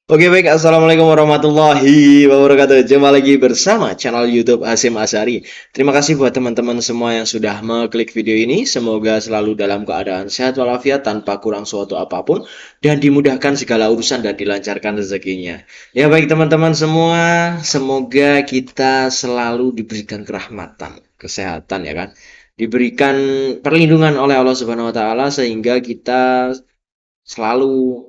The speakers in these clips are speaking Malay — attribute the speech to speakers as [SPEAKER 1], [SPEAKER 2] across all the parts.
[SPEAKER 1] Oke baik, Assalamualaikum warahmatullahi wabarakatuh. Jumpa lagi bersama channel YouTube Hasyim Asyari. Terima kasih buat teman-teman semua yang sudah mengklik video ini. Semoga selalu dalam keadaan sehat walafiat tanpa kurang suatu apapun dan dimudahkan segala urusan dan dilancarkan rezekinya. Ya baik teman-teman semua, semoga kita selalu diberikan kerahmatan, kesehatan ya kan. Diberikan perlindungan oleh Allah Subhanahu wa taala sehingga kita selalu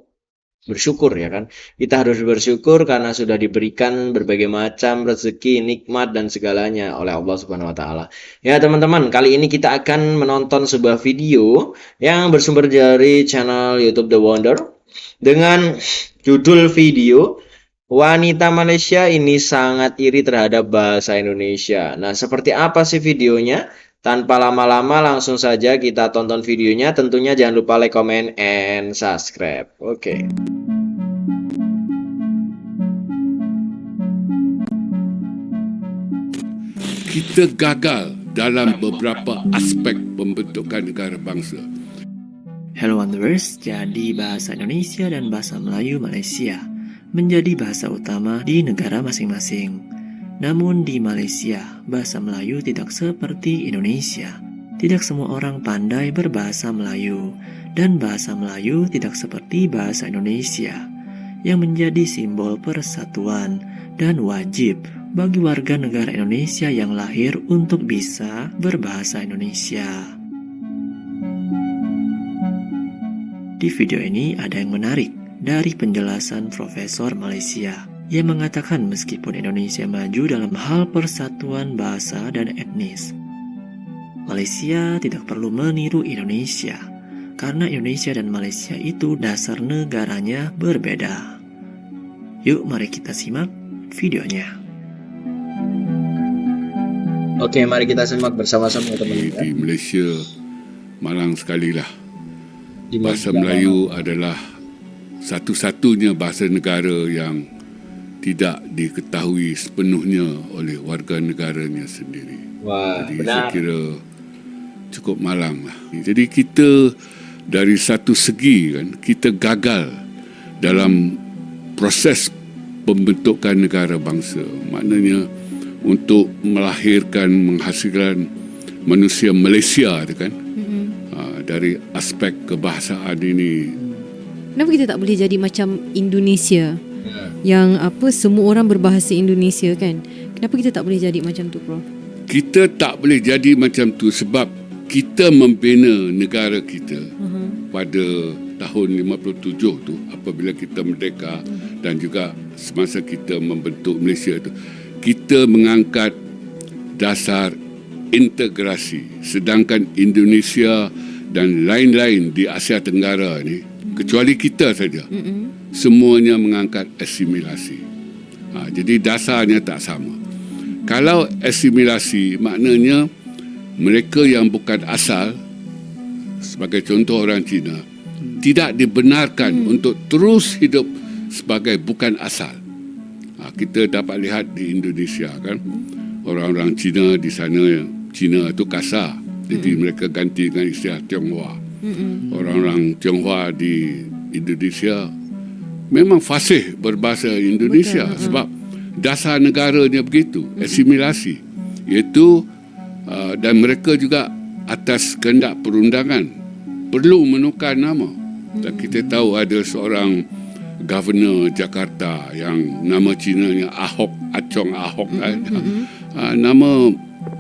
[SPEAKER 1] bersyukur ya kan. Kita harus bersyukur karena sudah diberikan berbagai macam rezeki, nikmat dan segalanya oleh Allah Subhanahu wa taala. Ya, teman-teman, kali ini kita akan menonton sebuah video yang bersumber dari channel YouTube The Wonder dengan judul video Wanita Malaysia ini sangat iri terhadap bahasa Indonesia. Nah, seperti apa sih videonya? Tanpa lama-lama langsung saja kita tonton videonya. Tentunya jangan lupa like, comment, and subscribe. Oke.
[SPEAKER 2] Kita gagal dalam beberapa aspek pembentukan negara bangsa.
[SPEAKER 3] Hello Wanderers, jadi bahasa Indonesia dan bahasa Melayu Malaysia menjadi bahasa utama di negara masing-masing. Namun di Malaysia, bahasa Melayu tidak seperti Indonesia. Tidak semua orang pandai berbahasa Melayu, dan bahasa Melayu tidak seperti bahasa Indonesia, yang menjadi simbol persatuan dan wajib bagi warga negara Indonesia yang lahir untuk bisa berbahasa Indonesia. Di video ini ada yang menarik dari penjelasan Profesor Malaysia yang mengatakan meskipun Indonesia maju dalam hal persatuan bahasa dan etnis, Malaysia tidak perlu meniru Indonesia karena Indonesia dan Malaysia itu dasar negaranya berbeda. Yuk mari kita simak videonya.
[SPEAKER 1] Oke, mari kita simak bersama-sama
[SPEAKER 2] Di
[SPEAKER 1] teman-teman.
[SPEAKER 2] Malaysia, malang sekali lah.
[SPEAKER 1] Di
[SPEAKER 2] Bahasa
[SPEAKER 1] Malaysia.
[SPEAKER 2] Melayu adalah satu-satunya bahasa negara yang tidak diketahui sepenuhnya oleh warga negaranya sendiri.
[SPEAKER 1] Wah,
[SPEAKER 2] Jadi saya
[SPEAKER 1] benar.
[SPEAKER 2] kira cukup malang lah. Jadi kita dari satu segi kan, kita gagal dalam proses pembentukan negara bangsa. Maknanya untuk melahirkan, menghasilkan manusia Malaysia tu kan, dari aspek kebahasaan ini.
[SPEAKER 4] Kenapa kita tak boleh jadi macam Indonesia yang semua orang berbahasa Indonesia kan? Kenapa kita tak boleh jadi macam tu, Prof?
[SPEAKER 2] Kita tak boleh jadi macam tu sebab kita membina negara kita pada tahun 57 tu apabila kita merdeka dan juga semasa kita membentuk Malaysia tu, kita mengangkat dasar integrasi, sedangkan Indonesia dan lain-lain di Asia Tenggara ni, kecuali kita saja, semuanya mengangkat asimilasi. Jadi dasarnya tak sama. Kalau asimilasi maknanya mereka yang bukan asal, sebagai contoh orang Cina, tidak dibenarkan untuk terus hidup sebagai bukan asal. Kita dapat lihat di Indonesia kan, orang-orang Cina di sana, Cina itu kasar, jadi mereka ganti dengan istilah Tionghoa. Orang-orang Tionghoa di Indonesia memang fasih berbahasa Indonesia. Betul. Sebab dasar negaranya begitu, asimilasi, iaitu dan mereka juga atas kehendak perundangan perlu menukar nama. Dan kita tahu ada seorang Governor Jakarta yang nama Cinanya Ahok, Achong Ahok. Nama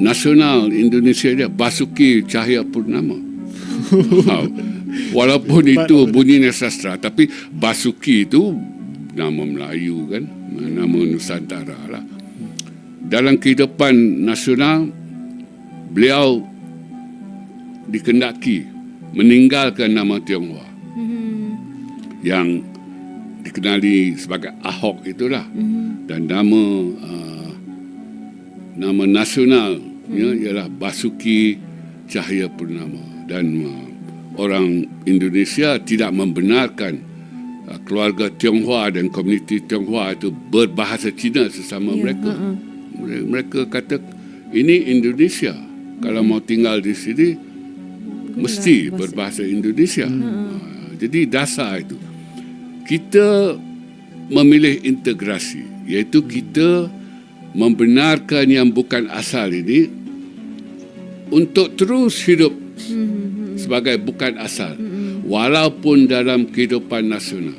[SPEAKER 2] nasional Indonesia dia Basuki Cahayapurnama. Walaupun itu bunyinya sastra, tapi Basuki itu nama Melayu kan, nama Nusantara lah. Dalam kehidupan nasional, beliau dikendaki meninggalkan nama Tionghoa yang dikenali sebagai Ahok itulah, dan nama nasionalnya ialah Basuki Cahayapurnama. Dan orang Indonesia tidak membenarkan keluarga Tionghoa dan komuniti Tionghoa itu berbahasa Cina sesama mereka. Mereka kata ini Indonesia, kalau mau tinggal di sini mesti berbahasa Indonesia. Jadi dasar itu. Kita memilih integrasi, iaitu kita membenarkan yang bukan asal ini untuk terus hidup sebagai bukan asal, walaupun dalam kehidupan nasional.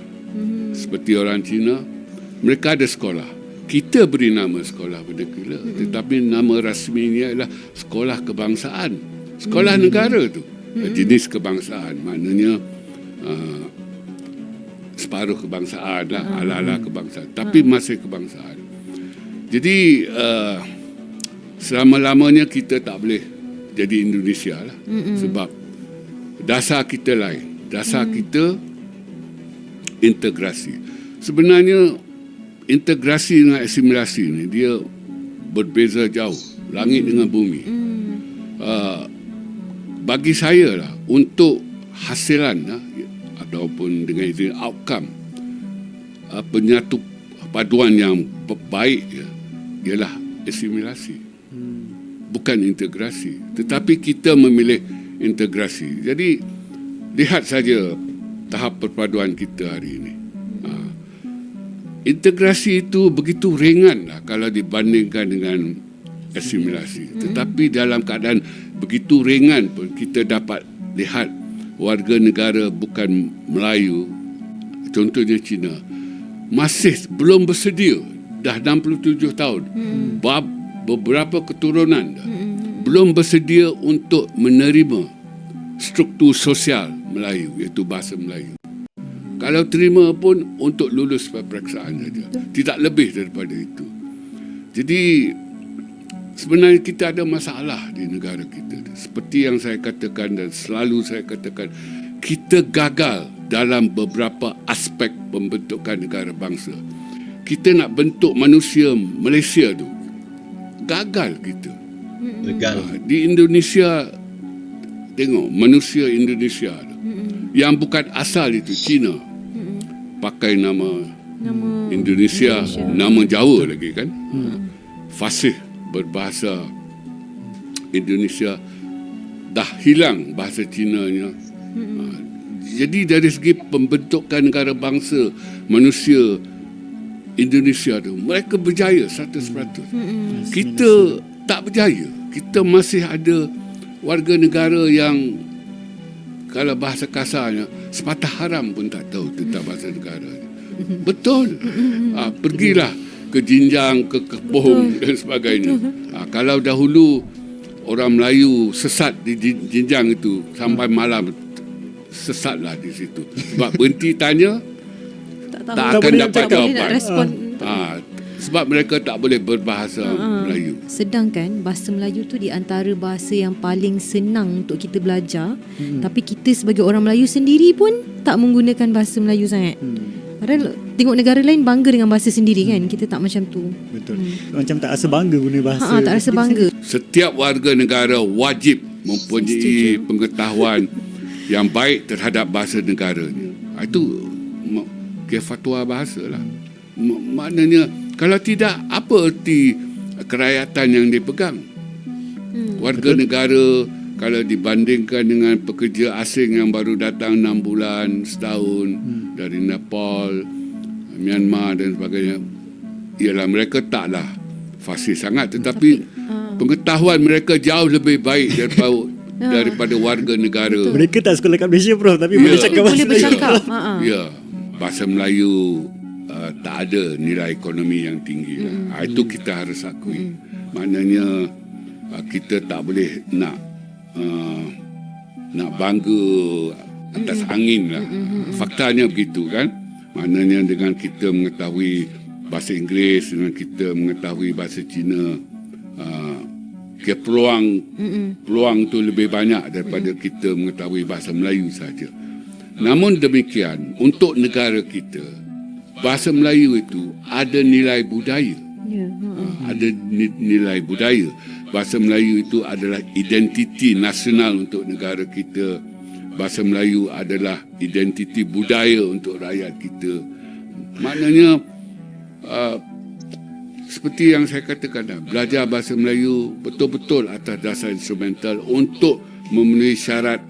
[SPEAKER 2] Seperti orang Cina, mereka ada sekolah. Kita beri nama sekolah Berdekila, tetapi nama rasminya adalah sekolah kebangsaan, sekolah negara tu. Jenis kebangsaan, maknanya separuh kebangsaan lah, ala-ala kebangsaan, tapi masih kebangsaan. Jadi selama-lamanya kita tak boleh jadi Indonesia lah, sebab dasar kita lain. Dasar kita integrasi. Sebenarnya integrasi dengan asimilasi ni dia berbeza jauh, langit dengan bumi. Bagi saya lah, untuk hasilan lah, ataupun dengan izin outcome, penyatu paduan yang baik ialah asimilasi, bukan integrasi. Tetapi kita memilih integrasi. Jadi lihat saja tahap perpaduan kita hari ini. Integrasi itu begitu ringan lah kalau dibandingkan dengan asimilasi. Tetapi dalam keadaan begitu ringan pun kita dapat lihat warga negara bukan Melayu, contohnya Cina, masih belum bersedia, dah 67 tahun, beberapa keturunan dah, belum bersedia untuk menerima struktur sosial Melayu, iaitu bahasa Melayu. Kalau terima pun untuk lulus peperiksaan saja, tidak lebih daripada itu. Jadi sebenarnya kita ada masalah di negara kita. Seperti yang saya katakan dan selalu saya katakan, kita gagal dalam beberapa aspek pembentukan negara bangsa. Kita nak bentuk manusia Malaysia tu, gagal kita. Di Indonesia, tengok manusia Indonesia tu, yang bukan asal itu Cina, pakai nama Indonesia, nama Jawa lagi kan, fasih berbahasa Indonesia, dah hilang bahasa Cinanya. Jadi dari segi pembentukan negara bangsa manusia Indonesia tu, mereka berjaya 100%. Kita tak berjaya. Kita masih ada warga negara yang, kalau bahasa kasarnya, sepatah haram pun tak tahu tentang bahasa negara. Betul. Pergilah ke Jinjang, ke Kepohong dan sebagainya. Kalau dahulu orang Melayu sesat di Jinjang itu sampai malam, sesatlah di situ. Sebab berhenti tanya, tak akan dapat jawapan. Sebab mereka tak boleh berbahasa Melayu.
[SPEAKER 4] Sedangkan bahasa Melayu tu di antara bahasa yang paling senang untuk kita belajar. Tapi kita sebagai orang Melayu sendiri pun tak menggunakan bahasa Melayu sangat. Padahal tengok negara lain bangga dengan bahasa sendiri kan. Kita tak macam tu.
[SPEAKER 5] Betul. Macam tak rasa bangga guna bahasa.
[SPEAKER 4] Tak rasa bangga.
[SPEAKER 2] Setiap warga negara wajib mempunyai pengetahuan yang baik terhadap bahasa negaranya. Itu fatwa bahasa lah. Maknanya kalau tidak, apa erti kerakyatan yang dipegang? Warga negara kalau dibandingkan dengan pekerja asing yang baru datang 6 bulan, setahun dari Nepal, Myanmar dan sebagainya, ialah mereka taklah fasih sangat, tetapi pengetahuan mereka jauh lebih baik daripada warga negara.
[SPEAKER 5] Mereka tak sekolah kat Malaysia, Prof, tapi boleh cakap bahasa Melayu.
[SPEAKER 2] Ya, bahasa Melayu tak ada nilai ekonomi yang tinggi. Itu kita harus akui. Maknanya kita tak boleh nak bangga atas angin lah. Faktanya begitu kan. Maknanya dengan kita mengetahui bahasa Inggeris, dengan kita mengetahui bahasa Cina, peluang tu lebih banyak daripada kita mengetahui bahasa Melayu saja. Namun demikian, untuk negara kita, bahasa Melayu itu ada nilai budaya. Ada nilai budaya. Bahasa Melayu itu adalah identiti nasional untuk negara kita. Bahasa Melayu adalah identiti budaya untuk rakyat kita. Maknanya seperti yang saya katakan, belajar bahasa Melayu betul-betul atas dasar instrumental untuk memenuhi syarat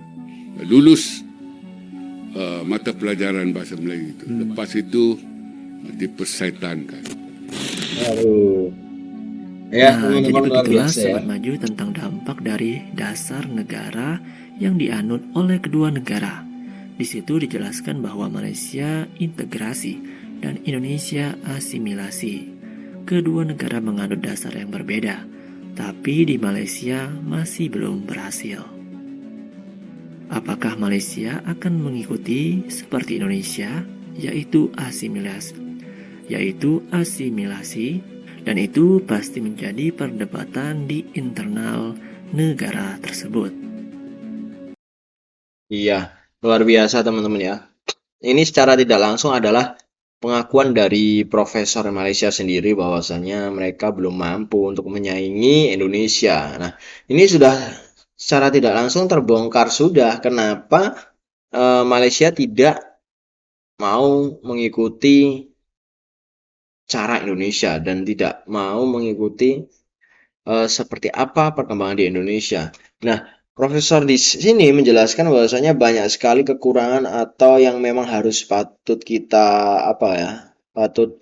[SPEAKER 2] lulus mata pelajaran bahasa Melayu itu. Lepas itu dipersyaitankan.
[SPEAKER 1] Aduh. Ya,
[SPEAKER 3] Nah, jadi
[SPEAKER 1] teman-teman luar
[SPEAKER 3] begitulah
[SPEAKER 1] biasa ya.
[SPEAKER 3] Sobat Maju tentang dampak dari dasar negara yang dianut oleh kedua negara. Di situ dijelaskan bahwa Malaysia integrasi dan Indonesia asimilasi. Kedua negara menganut dasar yang berbeda, tapi di Malaysia masih belum berhasil. Apakah Malaysia akan mengikuti seperti Indonesia, yaitu asimilasi, dan itu pasti menjadi perdebatan di internal negara tersebut.
[SPEAKER 1] Iya, luar biasa teman-teman ya. Ini secara tidak langsung adalah pengakuan dari profesor Malaysia sendiri bahwasanya mereka belum mampu untuk menyaingi Indonesia. Nah, ini sudah secara tidak langsung terbongkar sudah kenapa Malaysia tidak mau mengikuti cara Indonesia dan tidak mau mengikuti seperti apa perkembangan di Indonesia. Nah, profesor di sini menjelaskan bahwasanya banyak sekali kekurangan atau yang memang harus patut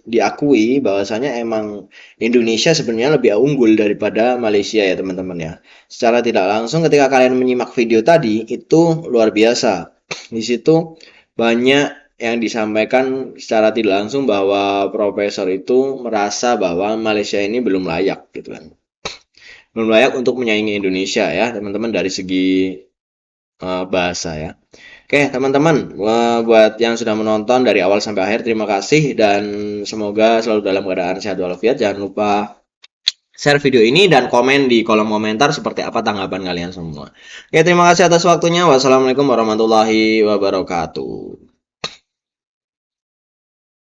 [SPEAKER 1] diakui bahwasanya emang Indonesia sebenarnya lebih unggul daripada Malaysia ya teman-teman ya. Secara tidak langsung ketika kalian menyimak video tadi itu luar biasa. Di situ banyak yang disampaikan secara tidak langsung bahwa profesor itu merasa bahwa Malaysia ini belum layak gitu kan. Belum layak untuk menyaingi Indonesia ya teman-teman dari segi bahasa ya. Oke teman-teman, buat yang sudah menonton dari awal sampai akhir terima kasih dan semoga selalu dalam keadaan sehat walafiat. Jangan lupa share video ini dan komen di kolom komentar seperti apa tanggapan kalian semua. Oke terima kasih atas waktunya. Wassalamualaikum warahmatullahi wabarakatuh.